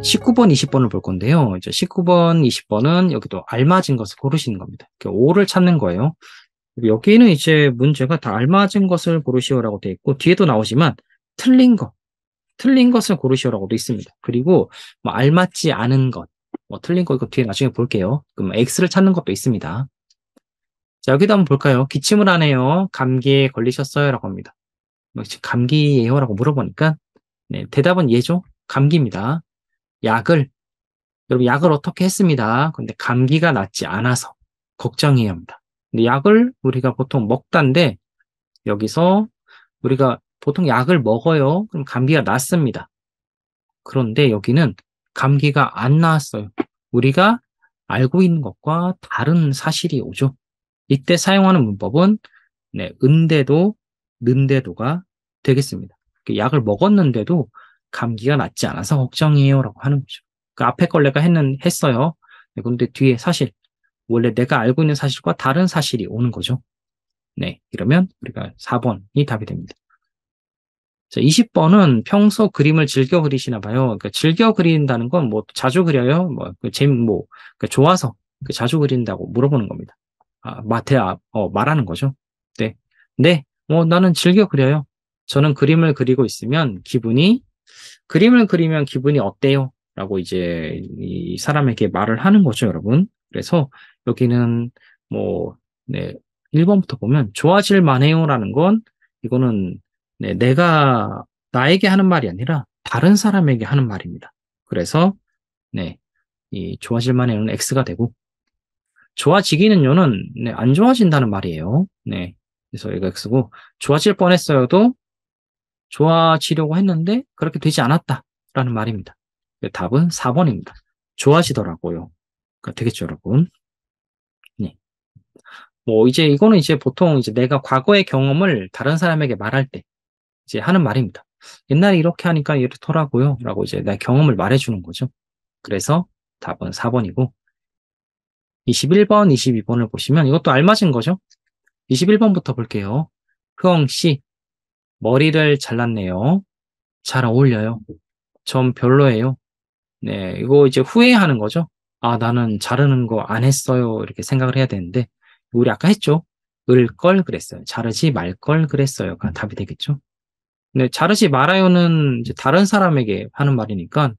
(19번) (20번을) 볼 건데요. 이제 19번, 20번은 여기도 알맞은 것을 고르시는 겁니다. 이렇게 5를 찾는 거예요. 여기는 이제 문제가 다 알맞은 것을 고르시오라고 되어 있고, 뒤에도 나오지만 틀린 것을 고르시오라고도 있습니다. 그리고 뭐 알맞지 않은 것, 뭐 틀린 거 이거 뒤에 나중에 볼게요. 그럼 X를 찾는 것도 있습니다. 자, 여기도 한번 볼까요? 기침을 하네요. 감기에 걸리셨어요? 라고 합니다. 감기예요? 라고 물어보니까, 네, 대답은 예죠. 감기입니다. 여러분, 약을 어떻게 했습니다. 근데 감기가 낫지 않아서 걱정해야 합니다. 근데 약을 우리가 보통 먹다인데, 여기서 우리가 보통 약을 먹어요. 그럼 감기가 낫습니다. 그런데 여기는 감기가 안 나았어요. 우리가 알고 있는 것과 다른 사실이 오죠. 이때 사용하는 문법은 네, 은대도, 는대도가 되겠습니다. 약을 먹었는데도 감기가 낫지 않아서 걱정이에요 라고 하는 거죠. 그 앞에 걸 내가 했어요. 네, 그런데 뒤에 사실, 원래 내가 알고 있는 사실과 다른 사실이 오는 거죠. 네, 이러면 우리가 4번이 답이 됩니다. 자, 20번은 평소 그림을 즐겨 그리시나 봐요. 그러니까 즐겨 그린다는 건 뭐 자주 그려요? 좋아서 자주 그린다고 물어보는 겁니다. 말하는 거죠. 네. 네, 나는 즐겨 그려요. 저는 그림을 그리고 있으면 그림을 그리면 기분이 어때요? 라고 이제 이 사람에게 말을 하는 거죠, 여러분. 그래서 여기는 뭐, 네, 1번부터 보면 좋아질 만해요라는 건 이거는 네, 내가 나에게 하는 말이 아니라 다른 사람에게 하는 말입니다. 그래서 네, 이 좋아질 만해요는 X가 되고 좋아지기는요는 네, 안 좋아진다는 말이에요. 네, 그래서 이거 X고 좋아질 뻔했어요도 좋아지려고 했는데 그렇게 되지 않았다라는 말입니다. 답은 4번입니다. 좋아지더라고요. 그러니까 되겠죠, 여러분. 네. 뭐 이제 이거는 이제 보통 이제 내가 과거의 경험을 다른 사람에게 말할 때 이제 하는 말입니다. 옛날에 이렇게 하니까 이렇더라고요. 라고 이제 내 경험을 말해주는 거죠. 그래서 답은 4번이고 21번, 22번을 보시면 이것도 알맞은 거죠. 21번부터 볼게요. 흐엉 씨, 머리를 잘랐네요. 잘 어울려요. 전 별로예요. 네, 이거 이제 후회하는 거죠. 아, 나는 자르는 거 안 했어요. 이렇게 생각을 해야 되는데, 우리 아까 했죠? 을 걸 그랬어요. 자르지 말 걸 그랬어요가 답이 되겠죠? 네, 자르지 말아요는 이제 다른 사람에게 하는 말이니까,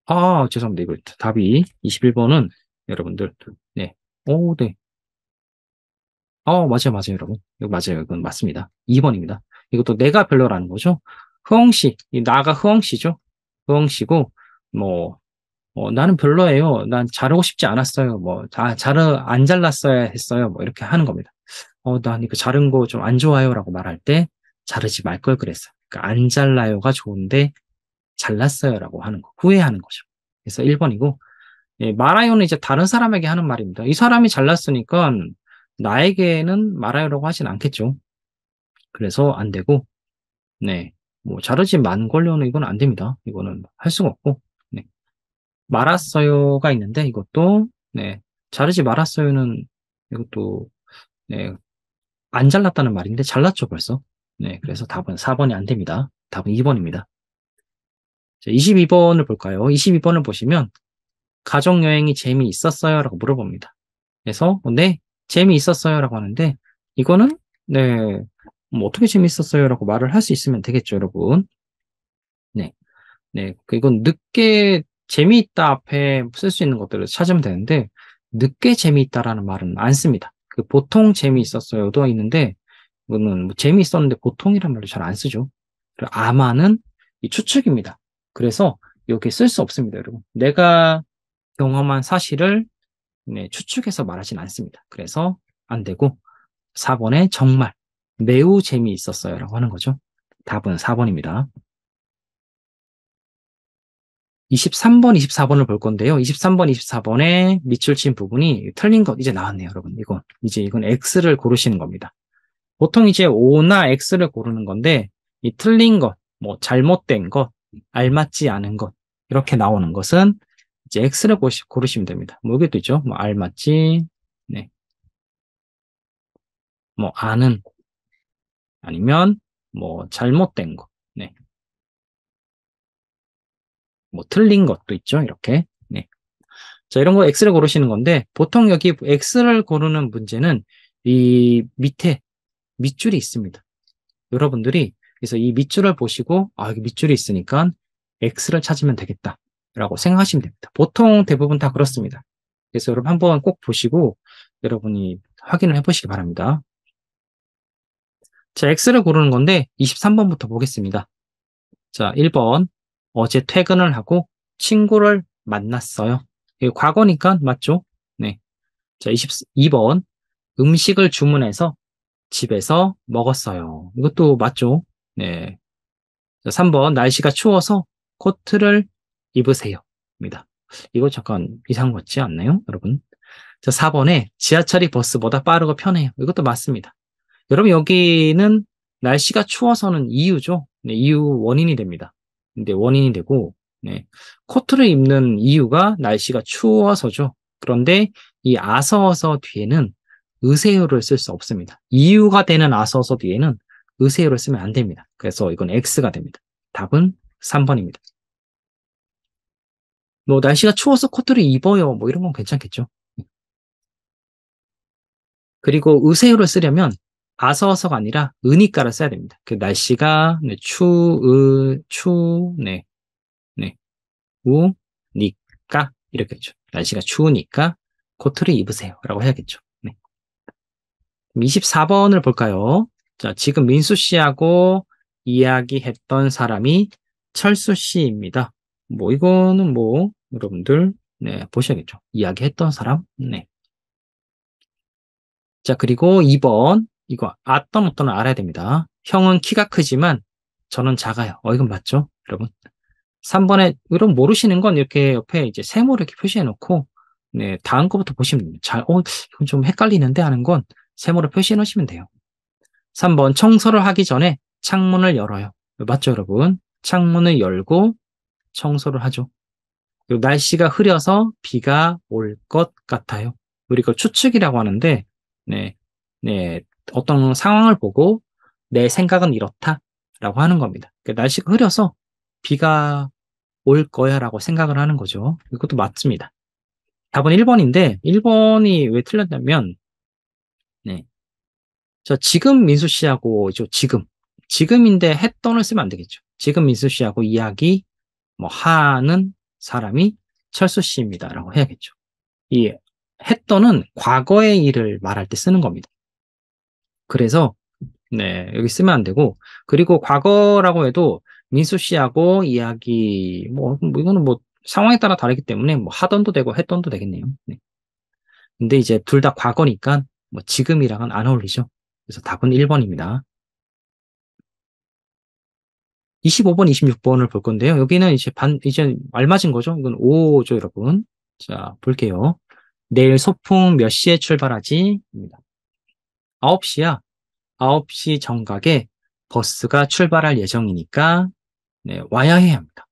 아, 죄송합니다. 이거 답이 21번은 여러분들, 네, 오, 네. 맞아요, 맞아요, 여러분. 이거 맞아요. 이건 맞습니다. 2번입니다. 이것도 내가 별로라는 거죠. 흐엉씨, 이 나가 흐엉씨죠? 흐엉씨고, 뭐, 나는 별로예요. 난 자르고 싶지 않았어요. 안 잘랐어야 했어요. 뭐, 이렇게 하는 겁니다. 난 이거 자른 거 좀 안 좋아요. 라고 말할 때, 자르지 말 걸 그랬어요. 그러니까 안 잘라요가 좋은데, 잘랐어요. 라고 하는 거. 후회하는 거죠. 그래서 1번이고, 예, 말아요는 이제 다른 사람에게 하는 말입니다. 이 사람이 잘랐으니까, 나에게는 말아요라고 하진 않겠죠. 그래서 안 되고, 네. 뭐, 자르지 만 걸려는 이건 안 됩니다. 이거는 할 수가 없고, 네. 말았어요가 있는데 이것도 네, 자르지 말았어요는 이것도 네, 안 잘랐다는 말인데 잘랐죠 벌써. 네, 그래서 답은 4번이 안 됩니다. 답은 2번입니다. 자, 22번을 볼까요? 22번을 보시면 가족여행이 재미있었어요? 라고 물어봅니다. 그래서 네, 재미있었어요? 라고 하는데 이거는 네, 뭐 어떻게 재미있었어요? 라고 말을 할 수 있으면 되겠죠, 여러분. 네, 네, 이건 늦게 재미있다 앞에 쓸 수 있는 것들을 찾으면 되는데 늦게 재미있다라는 말은 안 씁니다. 보통 재미있었어요도 있는데 이거는 뭐 재미있었는데 보통이란 말도 잘 안 쓰죠. 그리고 아마는 이 추측입니다. 그래서 여기 쓸 수 없습니다, 여러분. 내가 경험한 사실을 네, 추측해서 말하진 않습니다. 그래서 안 되고 4번에 정말 매우 재미있었어요라고 하는 거죠. 답은 4번입니다. 23번, 24번을 볼 건데요. 23번, 24번에 밑줄 친 부분이 틀린 것 이제 나왔네요, 여러분. 이건 X를 고르시는 겁니다. 보통 이제 O나 X를 고르는 건데 이 틀린 것, 뭐 잘못된 것, 알맞지 않은 것 이렇게 나오는 것은 이제 X를 고르시면 됩니다. 뭐 여기도 있죠. 뭐 알맞지, 네, 뭐 아는 아니면 뭐 잘못된 거, 네, 뭐 틀린 것도 있죠. 이렇게. 네. 자, 이런 거 X를 고르시는 건데 보통 여기 X를 고르는 문제는 이 밑에 밑줄이 있습니다. 여러분들이 그래서 이 밑줄을 보시고 아, 여기 밑줄이 있으니까 X를 찾으면 되겠다라고 생각하시면 됩니다. 보통 대부분 다 그렇습니다. 그래서 여러분 한번 꼭 보시고 여러분이 확인을 해보시기 바랍니다. 자, X를 고르는 건데 23번부터 보겠습니다. 자, 1번 어제 퇴근을 하고 친구를 만났어요. 이거 과거니까 맞죠? 네. 자, 22번 음식을 주문해서 집에서 먹었어요. 이것도 맞죠? 네. 자, 3번 날씨가 추워서 코트를 입으세요. 입니다. 이거 잠깐 이상한 것 같지 않나요, 여러분? 자, 4번에 지하철이 버스보다 빠르고 편해요. 이것도 맞습니다. 여러분 여기는 날씨가 추워서는 이유죠. 네, 이유 원인이 됩니다. 근데 원인이 되고 네, 코트를 입는 이유가 날씨가 추워서죠. 그런데 이 아서어서 뒤에는 의세요를 쓸 수 없습니다. 이유가 되는 아서어서 뒤에는 의세요를 쓰면 안 됩니다. 그래서 이건 X가 됩니다. 답은 3번입니다. 뭐 날씨가 추워서 코트를 입어요. 뭐 이런 건 괜찮겠죠. 그리고 의세요를 쓰려면 아서어서가 아니라 으니까를 써야 됩니다. 그 날씨가 네, 네, 네, 우니까 이렇게 했죠. 날씨가 추우니까 코트를 입으세요라고 해야겠죠. 네. 24번을 볼까요? 자, 지금 민수 씨하고 이야기했던 사람이 철수 씨입니다. 뭐 이거는 뭐 여러분들 네, 보셔야겠죠. 이야기했던 사람. 네. 자, 그리고 2번. 이거 어떤 어떤을 알아야 됩니다. 형은 키가 크지만 저는 작아요. 이건 맞죠? 여러분. 3번에 여러분 모르시는 건 이렇게 옆에 이제 세모를 이렇게 표시해 놓고 네, 다음 거부터 보시면 됩니다. 이건 좀 헷갈리는데 하는 건 세모를 표시해 놓으시면 돼요. 3번 청소를 하기 전에 창문을 열어요. 맞죠, 여러분? 창문을 열고 청소를 하죠. 그리고 날씨가 흐려서 비가 올 것 같아요. 우리가 추측이라고 하는데, 네, 네, 어떤 상황을 보고 내 생각은 이렇다라고 하는 겁니다. 그러니까 날씨가 흐려서 비가 올 거야라고 생각을 하는 거죠. 이것도 맞습니다. 답은 1번인데, 1번이 왜 틀렸냐면, 네, 지금 민수 씨하고 지금인데 했던을 쓰면 안 되겠죠. 지금 민수 씨하고 이야기 뭐 하는 사람이 철수 씨입니다라고 해야겠죠. 이 했던은 과거의 일을 말할 때 쓰는 겁니다. 그래서 네, 여기 쓰면 안 되고 그리고 과거라고 해도 민수 씨하고 이야기 뭐 이거는 뭐 상황에 따라 다르기 때문에 뭐 하던도 되고 했던도 되겠네요. 네. 근데 이제 둘 다 과거니까 뭐 지금이랑은 안 어울리죠. 그래서 답은 1번입니다. 25번, 26번을 볼 건데요. 여기는 이제 알맞은 거죠. 이건 O죠, 여러분. 자, 볼게요. 내일 소풍 몇 시에 출발하지? 입니다. 9시야. 9시 정각에 버스가 출발할 예정이니까, 네, 와야 해야 합니다.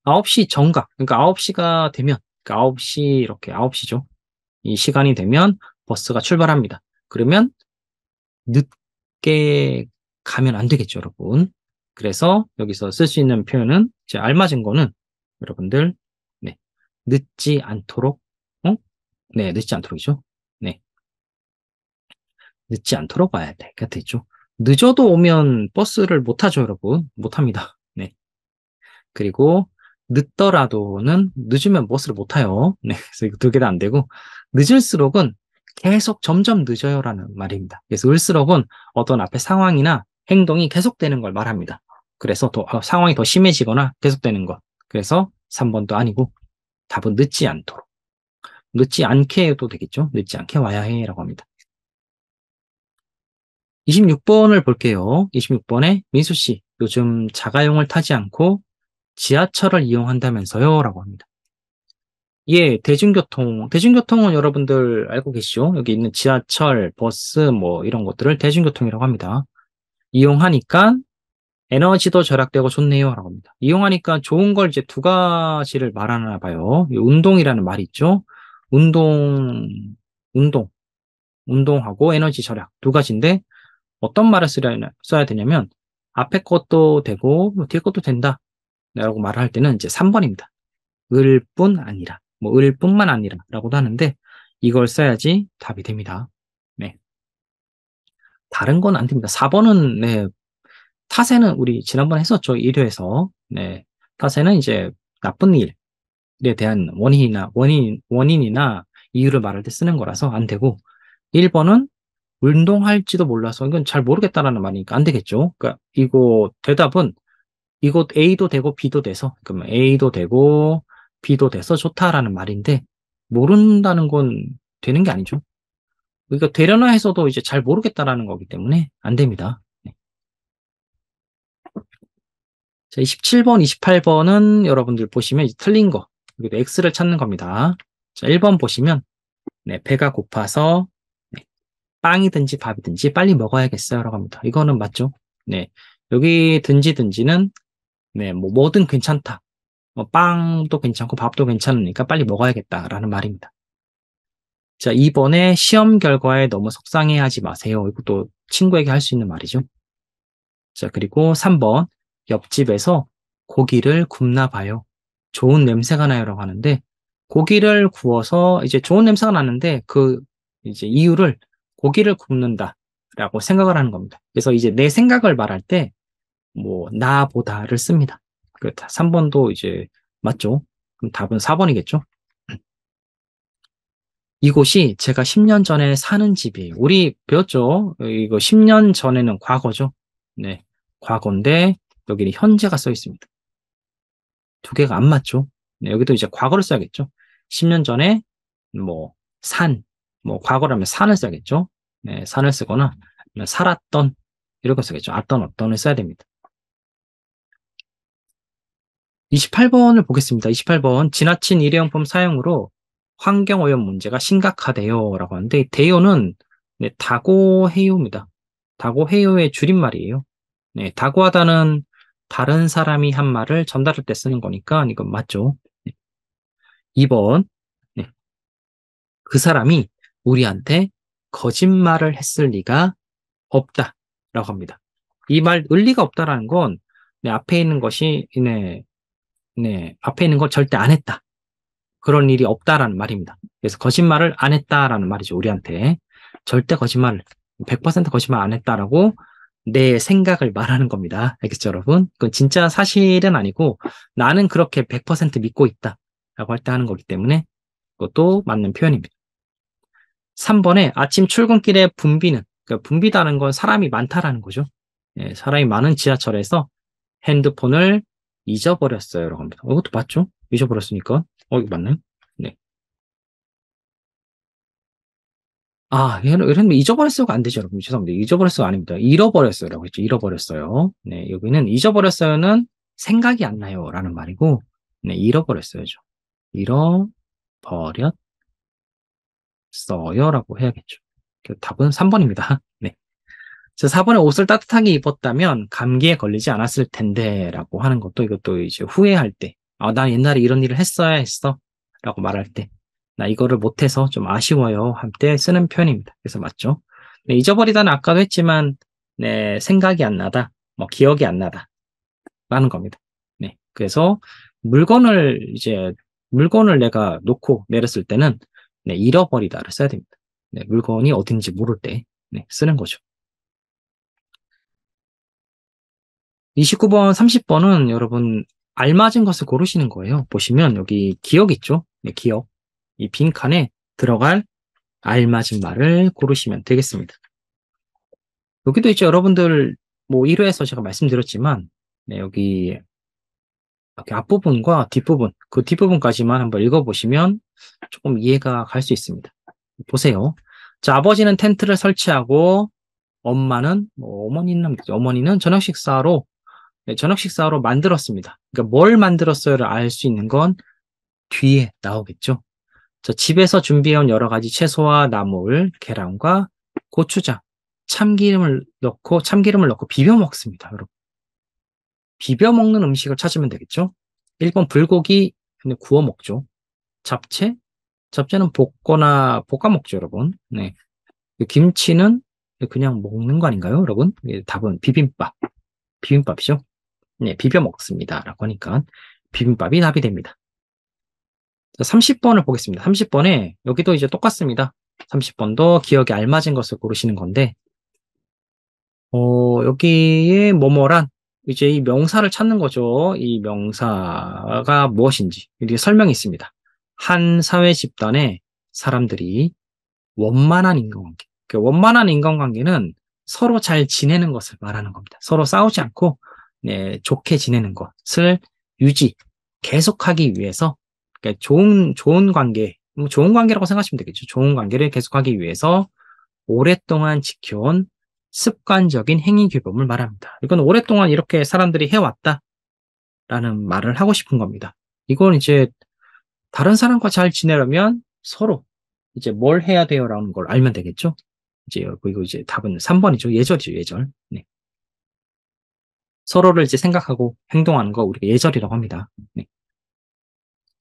9시 정각. 그러니까 9시가 되면, 그러니까 9시, 이렇게 9시죠. 이 시간이 되면 버스가 출발합니다. 그러면 늦게 가면 안 되겠죠, 여러분. 그래서 여기서 쓸 수 있는 표현은 이제 알맞은 거는 여러분들 네, 늦지 않도록 네, 늦지 않도록이죠. 네, 늦지 않도록 와야 돼. 곁에 있죠. 늦어도 오면 버스를 못 타죠, 여러분. 못 합니다. 네. 그리고 늦더라도는 늦으면 버스를 못 타요. 네, 그래서 이거 두 개 다 안 되고 늦을수록은 계속 점점 늦어요라는 말입니다. 그래서 을수록은 어떤 앞에 상황이나 행동이 계속되는 걸 말합니다. 그래서 상황이 더 심해지거나 계속되는 것. 그래서 3번도 아니고 답은 늦지 않도록. 늦지 않게 해도 되겠죠. 늦지 않게 와야 해라고 합니다. 26번을 볼게요. 26번에 민수 씨, 요즘 자가용을 타지 않고 지하철을 이용한다면서요? 라고 합니다. 예, 대중교통은 여러분들 알고 계시죠? 여기 있는 지하철, 버스, 뭐 이런 것들을 대중교통이라고 합니다. 이용하니까 에너지도 절약되고 좋네요. 라고 합니다. 이용하니까 좋은 걸 이제 두 가지를 말하나 봐요. 운동이라는 말이 있죠? 운동, 운동하고 에너지 절약 두 가지인데 어떤 말을 써야 되냐면 앞에 것도 되고 뭐 뒤에 것도 된다 라고 말을 할 때는 이제 3번입니다. 을 뿐 아니라 뭐 을 뿐만 아니라 라고도 하는데 이걸 써야지 답이 됩니다. 네. 다른 건 안 됩니다. 4번은 네, 타세는 우리 지난번에 했었죠. 1회에서. 네. 타세는 이제 나쁜 일에 대한 원인이나 이유를 말할 때 쓰는 거라서 안 되고 1번은 운동할지도 몰라서 이건 잘 모르겠다라는 말이니까 안 되겠죠. 그러니까 이거 대답은 이거 A도 되고 B도 돼서 그러면 A도 되고 B도 돼서 좋다라는 말인데 모른다는 건 되는 게 아니죠. 그러니까 되려나 해서도 이제 잘 모르겠다라는 거기 때문에 안 됩니다. 네. 자, 27번, 28번은 여러분들 보시면 이제 틀린 거. 여기도 X를 찾는 겁니다. 자, 1번 보시면 네, 배가 고파서 네, 빵이든지 밥이든지 빨리 먹어야겠어요. 라고 합니다. 이거는 맞죠? 네. 여기 든지는 네, 뭐 뭐든 괜찮다. 뭐 빵도 괜찮고 밥도 괜찮으니까 빨리 먹어야겠다라는 말입니다. 자, 2번에 시험 결과에 너무 속상해하지 마세요. 이것도 친구에게 할 수 있는 말이죠. 자, 그리고 3번 옆집에서 고기를 굽나 봐요. 좋은 냄새가 나요라고 하는데 고기를 구워서 이제 좋은 냄새가 나는데 그 이제 이유를 고기를 굽는다라고 생각을 하는 겁니다. 그래서 이제 내 생각을 말할 때 뭐 나보다를 씁니다. 그 3번도 이제 맞죠? 그럼 답은 4번이겠죠? 이곳이 제가 10년 전에 사는 집이에요. 우리 배웠죠? 이거 10년 전에는 과거죠. 네. 과거인데 여기는 현재가 써 있습니다. 두 개가 안 맞죠? 네, 여기도 이제 과거를 써야겠죠. 10년 전에 뭐 산, 뭐 과거라면 산을 써야겠죠. 네, 산을 쓰거나 살았던 이런 거 써야겠죠. 어떤을 써야 됩니다. 28번을 보겠습니다. 28번 지나친 일회용품 사용으로 환경오염 문제가 심각하대요 라고 하는데 대요는 네, 다고해요입니다. 다고해요의 줄임말이에요. 네, 다고하다는 다른 사람이 한 말을 전달할 때 쓰는 거니까 이건 맞죠. 네. 2번 네, 그 사람이 우리한테 거짓말을 했을 리가 없다 라고 합니다. 이 말 의리가 없다라는 건 네, 앞에 있는 것이 앞에 있는 걸 절대 안 했다. 그런 일이 없다라는 말입니다. 그래서 거짓말을 안 했다라는 말이죠. 우리한테. 절대 거짓말, 100% 거짓말 안 했다라고 내 생각을 말하는 겁니다. 알겠죠, 여러분? 그건 진짜 사실은 아니고 나는 그렇게 100% 믿고 있다라고 할 때 하는 거기 때문에 그것도 맞는 표현입니다. 3번에 아침 출근길에 붐비는, 그러니까 붐비다는 건 사람이 많다라는 거죠. 예, 사람이 많은 지하철에서 핸드폰을 잊어버렸어요. 라고 합니다. 이것도 맞죠? 잊어버렸으니까. 이거 맞나요? 네. 이러면 잊어버렸어요가 안 되죠, 여러분. 죄송합니다. 잊어버렸어요 아닙니다. 잃어버렸어요라고 했죠. 잃어버렸어요. 네, 여기는 잊어버렸어요는 생각이 안 나요. 라는 말이고, 네, 잃어버렸어요죠. 잃어버렸어요라고 해야겠죠. 답은 3번입니다. 네. 4번에 옷을 따뜻하게 입었다면 감기에 걸리지 않았을 텐데 라고 하는 것도 이것도 이제 후회할 때, 나 옛날에 이런 일을 했어야 했어 라고 말할 때, 나 이거를 못해서 좀 아쉬워요 할 때 쓰는 표현입니다. 그래서 맞죠? 네, 잊어버리다는 아까도 했지만 네, 생각이 안 나다, 뭐 기억이 안 나다 라는 겁니다. 네, 그래서 물건을 내가 놓고 내렸을 때는 네, 잃어버리다를 써야 됩니다. 네, 물건이 어딘지 모를 때 네, 쓰는 거죠. 29번, 30번은 여러분 알맞은 것을 고르시는 거예요. 보시면 여기 기억 있죠? 네, 기억. 이 빈칸에 들어갈 알맞은 말을 고르시면 되겠습니다. 여기도 이제 여러분들 뭐 1회에서 제가 말씀드렸지만 네, 여기 앞부분과 뒷부분, 그 뒷부분까지만 한번 읽어보시면 조금 이해가 갈 수 있습니다. 보세요. 자, 아버지는 텐트를 설치하고 어머니는 저녁 식사로 만들었습니다. 그러니까 뭘 만들었어요를 알 수 있는 건 뒤에 나오겠죠. 자, 집에서 준비해온 여러 가지 채소와 나물, 계란과 고추장, 참기름을 넣고 비벼 먹습니다. 여러분. 비벼 먹는 음식을 찾으면 되겠죠. 1번 불고기 구워 먹죠. 잡채는 볶아 먹죠, 여러분. 네. 김치는 그냥 먹는 거 아닌가요, 여러분? 답은 비빔밥. 비빔밥이죠. 네, 비벼 먹습니다. 라고 하니까 비빔밥이 답이 됩니다. 30번을 보겠습니다. 30번에 여기도 이제 똑같습니다. 30번도 기억에 알맞은 것을 고르시는 건데, 여기에 뭐뭐란 이제 이 명사를 찾는 거죠. 이 명사가 무엇인지 이렇게 설명이 있습니다. 한 사회 집단의 사람들이 원만한 인간관계. 그 원만한 인간관계는 서로 잘 지내는 것을 말하는 겁니다. 서로 싸우지 않고 네, 좋게 지내는 것을 유지, 계속하기 위해서 그러니까 좋은 관계, 뭐 좋은 관계라고 생각하시면 되겠죠. 좋은 관계를 계속하기 위해서 오랫동안 지켜온 습관적인 행위 규범을 말합니다. 이건 오랫동안 이렇게 사람들이 해왔다라는 말을 하고 싶은 겁니다. 이건 이제 다른 사람과 잘 지내려면 서로 이제 뭘 해야 돼요라는 걸 알면 되겠죠. 이제 그리고 이제 답은 3번이죠. 예절이죠, 예절. 네. 서로를 이제 생각하고 행동하는 거 우리가 예절이라고 합니다. 네.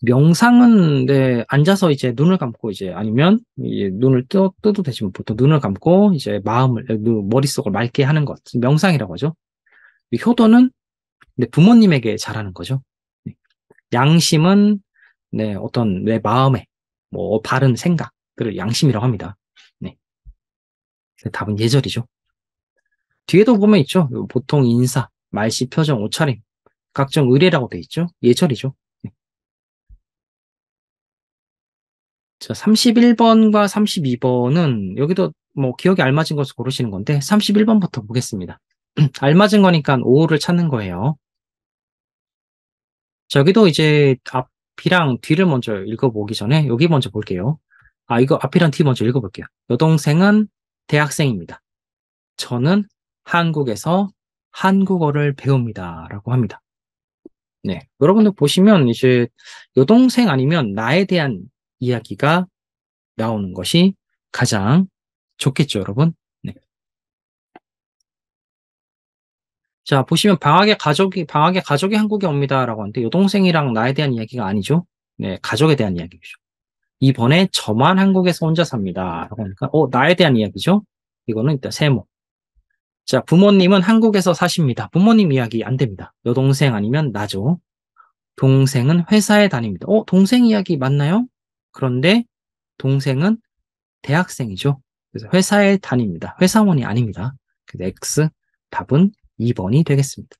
명상은 네, 앉아서 이제 눈을 감고 이제 아니면 이제 눈을 떠도 되지만 보통 눈을 감고 이제 마음을 머릿속을 맑게 하는 것 명상이라고 하죠. 효도는 네, 부모님에게 잘하는 거죠. 네. 양심은 네, 어떤 내 마음에 뭐 바른 생각들을 양심이라고 합니다. 네. 답은 예절이죠. 뒤에도 보면 있죠. 보통 인사, 말씨, 표정, 옷차림, 각종 의례라고 돼 있죠. 예절이죠. 네. 자, 31번과 32번은 여기도 뭐 기억에 알맞은 것을 고르시는 건데 31번부터 보겠습니다. 알맞은 거니까 O를 찾는 거예요. 자, 여기도 이제 앞이랑 뒤를 먼저 읽어보기 전에 여기 먼저 볼게요. 이거 앞이랑 뒤 먼저 읽어볼게요. 여동생은 대학생입니다. 저는 한국에서 한국어를 배웁니다. 라고 합니다. 네. 여러분들 보시면 이제 여동생 아니면 나에 대한 이야기가 나오는 것이 가장 좋겠죠, 여러분? 네. 자, 보시면 방학에 가족이 한국에 옵니다라고 하는데 여동생이랑 나에 대한 이야기가 아니죠. 네, 가족에 대한 이야기죠. 이번에 저만 한국에서 혼자 삽니다라고 하니까 나에 대한 이야기죠. 이거는 일단 세모. 자, 부모님은 한국에서 사십니다. 부모님 이야기 안 됩니다. 여동생 아니면 나죠. 동생은 회사에 다닙니다. 동생 이야기 맞나요? 그런데 동생은 대학생이죠. 그래서 회사에 다닙니다. 회사원이 아닙니다. 그래서 X 답은 2번이 되겠습니다.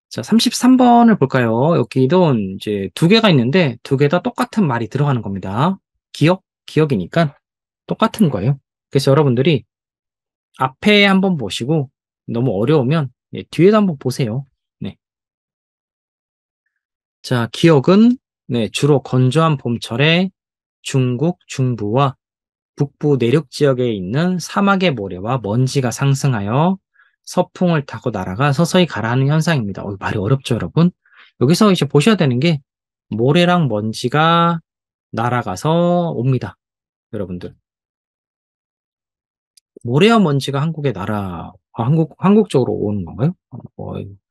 자, 33번을 볼까요? 여기도 이제 두 개가 있는데 두 개 다 똑같은 말이 들어가는 겁니다. 기억이니까 똑같은 거예요. 그래서 여러분들이 앞에 한번 보시고 너무 어려우면 뒤에도 한번 보세요. 네. 자, 기억은 네, 주로 건조한 봄철에 중국 중부와 북부 내륙 지역에 있는 사막의 모래와 먼지가 상승하여 서풍을 타고 날아가 서서히 가라앉는 현상입니다. 말이 어렵죠, 여러분? 여기서 이제 보셔야 되는 게 모래랑 먼지가 날아가서 옵니다. 여러분들. 모래와 먼지가 한국 쪽으로 오는 건가요?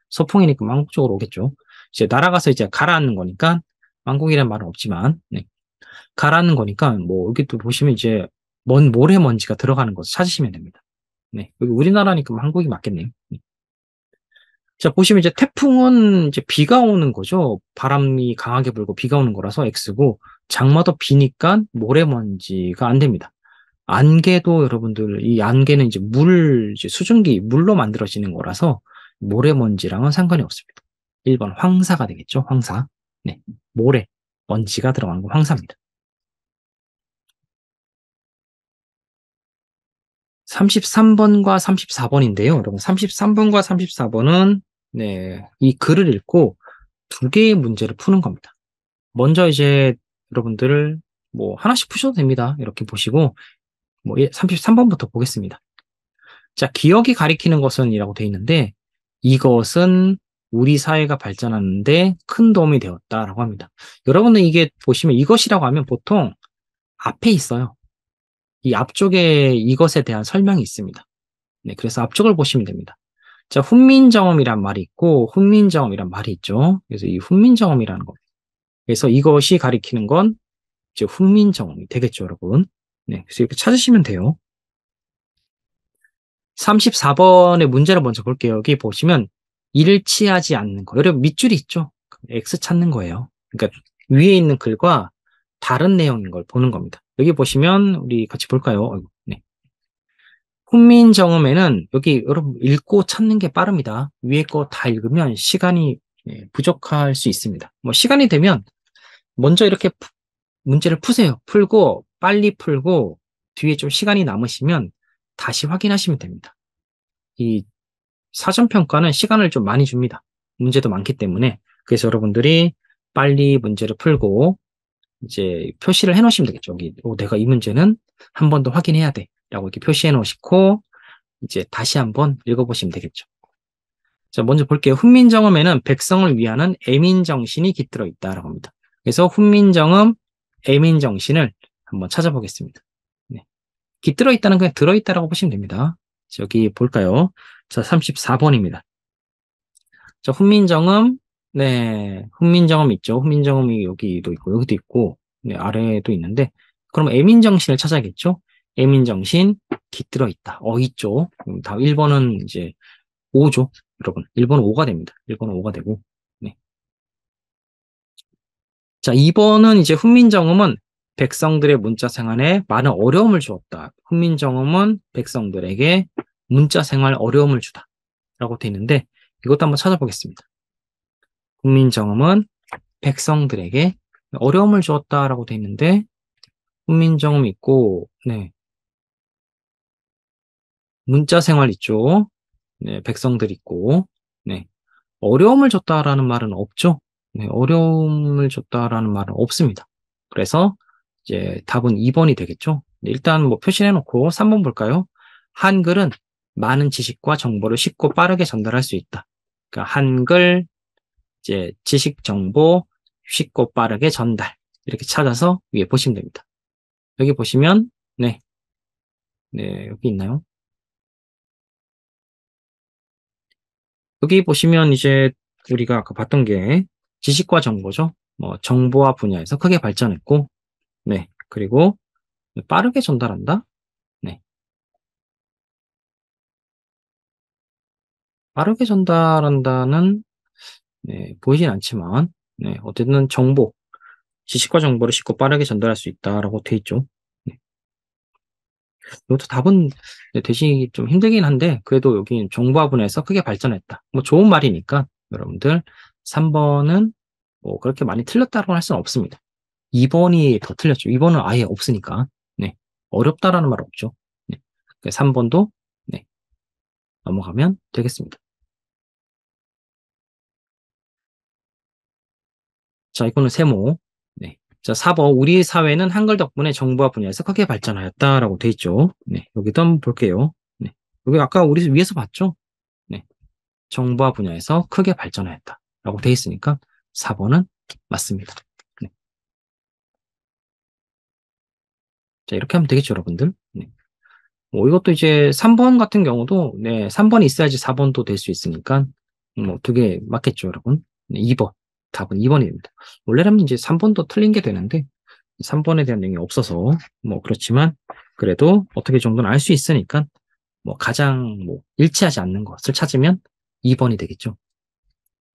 서풍이니까 한국 쪽으로 오겠죠. 이제 날아가서 이제 가라앉는 거니까 한국이라는 말은 없지만, 네. 가라앉는 거니까 뭐 여기 또 보시면 이제 모래먼지가 들어가는 것을 찾으시면 됩니다. 네. 여기 우리나라니까 한국이 맞겠네요. 네. 자, 보시면 이제 태풍은 이제 비가 오는 거죠. 바람이 강하게 불고 비가 오는 거라서 X고, 장마도 비니까 모래먼지가 안 됩니다. 안개도 여러분들, 이 안개는 이제 이제 수증기, 물로 만들어지는 거라서 모래먼지랑은 상관이 없습니다. 1번 황사가 되겠죠. 황사. 네. 모래, 먼지가 들어가는 건 황사입니다. 33번과 34번인데요. 여러분, 33번과 34번은, 네, 이 글을 읽고 두 개의 문제를 푸는 겁니다. 먼저 이제 여러분들 뭐 하나씩 푸셔도 됩니다. 이렇게 보시고, 33번부터 보겠습니다. 자, 기억이 가리키는 것은 이라고 되어 있는데, 이것은 우리 사회가 발전하는데 큰 도움이 되었다라고 합니다. 여러분은 이게 보시면 이것이라고 하면 보통 앞에 있어요. 이 앞쪽에 이것에 대한 설명이 있습니다. 네, 그래서 앞쪽을 보시면 됩니다. 자, 훈민정음이란 말이 있고 훈민정음이란 말이 있죠. 그래서 이 훈민정음이라는 거. 그래서 이것이 가리키는 건 이제 훈민정음이 되겠죠, 여러분. 네, 그래서 이렇게 찾으시면 돼요. 34번의 문제를 먼저 볼게요. 여기 보시면 일치하지 않는 거. 여러분 밑줄이 있죠? X 찾는 거예요. 그러니까 위에 있는 글과 다른 내용인 걸 보는 겁니다. 여기 보시면 우리 같이 볼까요? 네. 훈민정음에는 여기 여러분 읽고 찾는 게 빠릅니다. 위에 거 다 읽으면 시간이 부족할 수 있습니다. 뭐 시간이 되면 먼저 이렇게 문제를 푸세요. 풀고 빨리 풀고 뒤에 좀 시간이 남으시면 다시 확인하시면 됩니다. 이 사전평가는 시간을 좀 많이 줍니다. 문제도 많기 때문에. 그래서 여러분들이 빨리 문제를 풀고 이제 표시를 해 놓으시면 되겠죠. 여기 내가 이 문제는 한 번 더 확인해야 돼 라고 이렇게 표시해 놓으시고 이제 다시 한번 읽어보시면 되겠죠. 자, 먼저 볼게요. 훈민정음에는 백성을 위하는 애민정신이 깃들어 있다라고 합니다. 그래서 훈민정음 애민정신을 한번 찾아보겠습니다. 네. 깃들어 있다는 그냥 들어있다라고 보시면 됩니다. 자, 여기 볼까요? 자, 34번입니다. 자, 훈민정음, 네, 훈민정음 있죠. 훈민정음이 여기도 있고, 여기도 있고, 네, 아래에도 있는데, 그럼 애민정신을 찾아야겠죠? 애민정신, 깃들어 있다. 있죠. 다음 1번은 이제 5죠. 여러분, 1번은 5가 됩니다. 1번은 5가 되고, 네. 자, 2번은 이제 훈민정음은 백성들의 문자 생활에 많은 어려움을 주었다. 훈민정음은 백성들에게 문자 생활 어려움을 주다. 라고 되어 있는데, 이것도 한번 찾아보겠습니다. 훈민정음은 백성들에게 어려움을 주었다라고 되어 있는데, 훈민정음 있고, 네. 문자 생활 있죠. 네, 백성들 있고, 네. 어려움을 줬다라는 말은 없죠. 네, 어려움을 줬다라는 말은 없습니다. 그래서 이제 답은 2번이 되겠죠. 네, 일단 뭐 표시해 놓고 3번 볼까요? 한글은 많은 지식과 정보를 쉽고 빠르게 전달할 수 있다. 그러니까 한글, 이제 지식 정보 쉽고 빠르게 전달. 이렇게 찾아서 위에 보시면 됩니다. 여기 보시면, 네. 네, 여기 있나요? 여기 보시면 이제 우리가 아까 봤던 게 지식과 정보죠. 뭐 정보와 분야에서 크게 발전했고, 네. 그리고 빠르게 전달한다? 네. 빠르게 전달한다는, 네, 보이진 않지만, 네. 어쨌든 정보, 지식과 정보를 쉽고 빠르게 전달할 수 있다라고 돼 있죠. 네. 이것도 답은 되시기 좀 힘들긴 한데, 그래도 여기 정보화 분야에서 크게 발전했다. 뭐 좋은 말이니까, 여러분들 3번은 뭐 그렇게 많이 틀렸다고 할 수는 없습니다. 2번이 더 틀렸죠. 2번은 아예 없으니까. 네. 어렵다라는 말 없죠. 네. 3번도, 네. 넘어가면 되겠습니다. 자, 이거는 세모. 네. 자, 4번. 우리 사회는 한글 덕분에 정보화 분야에서 크게 발전하였다라고 돼 있죠. 네. 여기도 한번 볼게요. 네. 여기 아까 우리 위에서 봤죠? 네. 정보화 분야에서 크게 발전하였다라고 돼 있으니까 4번은 맞습니다. 네. 자, 이렇게 하면 되겠죠, 여러분들? 네. 이것도 이제 3번 같은 경우도, 네, 3번이 있어야지 4번도 될 수 있으니까, 뭐, 두 개 맞겠죠, 여러분? 네, 2번. 답은 2번이 됩니다. 원래라면 이제 3번도 틀린 게 되는데, 3번에 대한 내용이 없어서, 뭐, 그렇지만, 그래도 어떻게 정도는 알 수 있으니까, 뭐, 가장, 뭐, 일치하지 않는 것을 찾으면 2번이 되겠죠.